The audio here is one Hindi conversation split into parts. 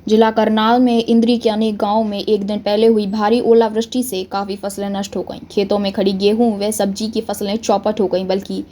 जिला करनाल में इंद्री के अनेक गांवों में एक दिन पहले हुई भारी ओलावृष्टि से काफ़ी फसलें नष्ट हो गईं। खेतों में खड़ी गेहूं व सब्जी की फसलें चौपट हो गईं, बल्कि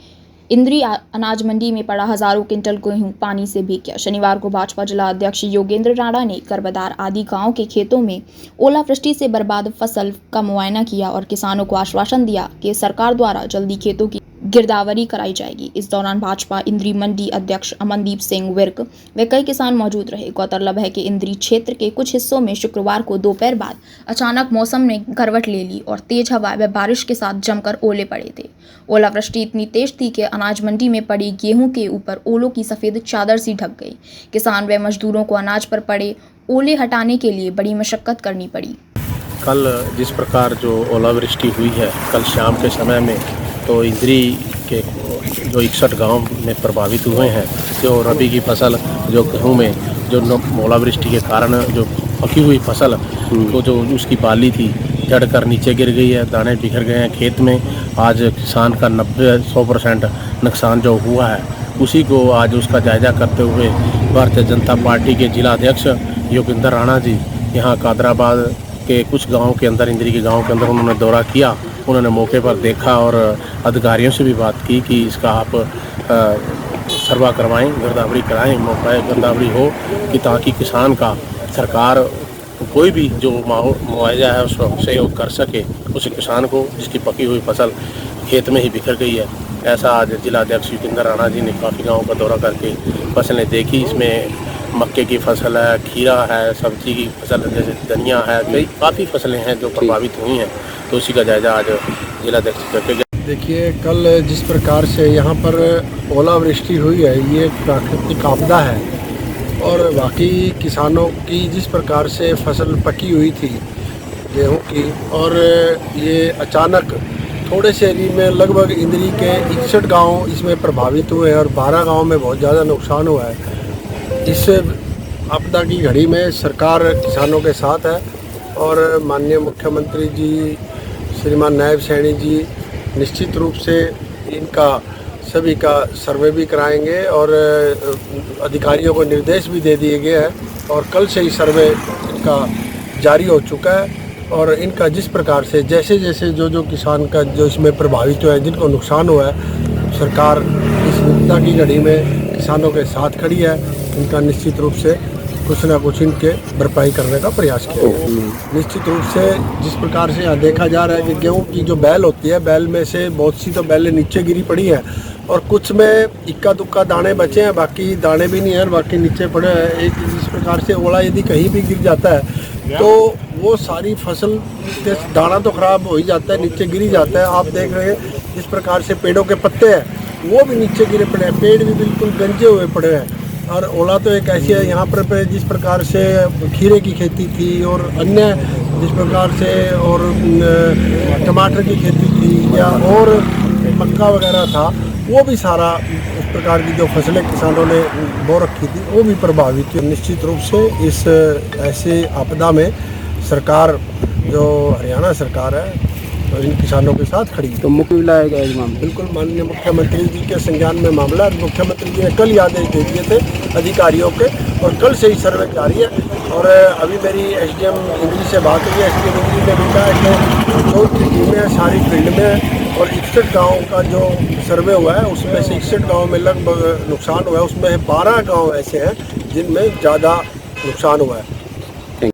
इंद्री अनाज मंडी में पड़ा हजारों क्विंटल गेहूं पानी से भीग गया। शनिवार को भाजपा जिला अध्यक्ष योगेंद्र राणा ने करबदार आदि गांव के खेतों में ओलावृष्टि से बर्बाद फसल का मुआयना किया और किसानों को आश्वासन दिया कि सरकार द्वारा जल्दी खेतों की गिरदावरी कराई जाएगी। इस दौरान भाजपा इंद्री मंडी अध्यक्ष अमनदीप सिंह विर्क व कई किसान मौजूद रहे। गौरतलब है कि इंद्री क्षेत्र के कुछ हिस्सों में शुक्रवार को दोपहर बाद अचानक मौसम ने करवट ले ली और तेज हवा व बारिश के साथ जमकर ओले पड़े थे। ओलावृष्टि इतनी तेज थी कि अनाज मंडी में पड़ी गेहूं के ऊपर ओलों की सफेद चादर सी ढक गई। किसान व मजदूरों को अनाज पर पड़े ओले हटाने के लिए बड़ी मशक्कत करनी पड़ी। कल जिस प्रकार जो ओलावृष्टि हुई है कल शाम के समय में, तो इंद्री के जो 61 गांव में प्रभावित हुए हैं। जो रबी की फसल जो गेहूँ में जो ओलावृष्टि के कारण जो पकी हुई फसल को जो उसकी बाली थी जड़ कर नीचे गिर गई है, दाने बिखर गए हैं खेत में। आज किसान का 90-100% नुकसान जो हुआ है, उसी को आज उसका जायजा करते हुए भारतीय जनता पार्टी के जिला अध्यक्ष योगेंद्र राणा जी यहाँ कादराबाद के कुछ गाँव के अंदर, इंद्री के गाँव के अंदर उन्होंने दौरा किया। उन्होंने मौके पर देखा और अधिकारियों से भी बात की कि इसका आप सर्वा करवाएं, गिरदावरी कराएं, मौका गिरदावरी हो कि ताकि किसान का सरकार कोई भी जो मुआवजा है उसको सहयोग कर सके उस किसान को जिसकी पकी हुई फसल खेत में ही बिखर गई है। ऐसा आज जिला अध्यक्ष योगेंद्र राणा जी ने काफ़ी गाँव का दौरा करके फसलें देखी। इसमें मक्के की फसल है, खीरा है, सब्जी की फसल जैसे धनिया है, कई काफ़ी फसलें हैं जो प्रभावित हुई हैं, तो उसी का जायजा आज जिला अध्यक्ष करके गए। देखिए, कल जिस प्रकार से यहाँ पर ओलावृष्टि हुई है, ये प्राकृतिक आपदा है और बाकी किसानों की जिस प्रकार से फसल पकी हुई थी गेहूँ की, और ये अचानक थोड़े से एरिया में लगभग इंद्री के 61 गांव इसमें प्रभावित हुए हैं और 12 गांव में बहुत ज़्यादा नुकसान हुआ है। इस आपदा की घड़ी में सरकार किसानों के साथ है और माननीय मुख्यमंत्री जी श्रीमान नायब सैनी जी निश्चित रूप से इनका सभी का सर्वे भी कराएंगे और अधिकारियों को निर्देश भी दे दिए गए हैं और कल से ही सर्वे इनका जारी हो चुका है। और इनका जिस प्रकार से जैसे जैसे जो किसान का जो इसमें प्रभावित हुआ है, जिनको नुकसान हुआ है, सरकार इस विपदा की घड़ी में किसानों के साथ खड़ी है। इनका निश्चित रूप से कुछ ना कुछ इनके भरपाई करने का प्रयास किया है। निश्चित रूप से जिस प्रकार से यहाँ देखा जा रहा है कि गेहूँ की जो बैल होती है, बैल में से बहुत सी तो बैलें नीचे गिरी पड़ी हैं और कुछ में इक्का दुक्का दाने बचे हैं, बाकी दाने भी नहीं है, बाकी नीचे पड़े हैं। एक जिस प्रकार से ओला यदि कहीं भी गिर जाता है तो वो सारी फसल के दाना तो ख़राब हो ही जाता है, नीचे गिरी जाता है। आप देख रहे हैं जिस प्रकार से पेड़ों के पत्ते हैं वो भी नीचे गिरे पड़े हैं, पेड़ भी बिल्कुल गंजे हुए पड़े हैं। और ओला तो एक ऐसी है यहाँ पर जिस प्रकार से खीरे की खेती थी और अन्य जिस प्रकार से और टमाटर की खेती थी या और मक्का वगैरह था, वो भी सारा उस प्रकार की जो फसलें किसानों ने बो रखी थी वो भी प्रभावित हुई। निश्चित रूप से इस ऐसे आपदा में सरकार जो हरियाणा सरकार है तो इन किसानों के साथ खड़ी है। तो मुख्य लाया गया मामला बिल्कुल माननीय मुख्यमंत्री जी के संज्ञान में मामला, मुख्यमंत्री जी ने कल ही आदेश दे दिए थे अधिकारियों के और कल से ही सर्वे जारी है। और अभी मेरी एसडीएम इंद्री से बात हुई है, एसडीएम इंद्री ने भी कहा कि जो टीमें सारी फील्ड में और 61 गाँव का जो सर्वे हुआ है उसमें से 61 गाँव में लगभग नुकसान हुआ है, उसमें 12 गाँव ऐसे हैं जिनमें ज़्यादा नुकसान हुआ है।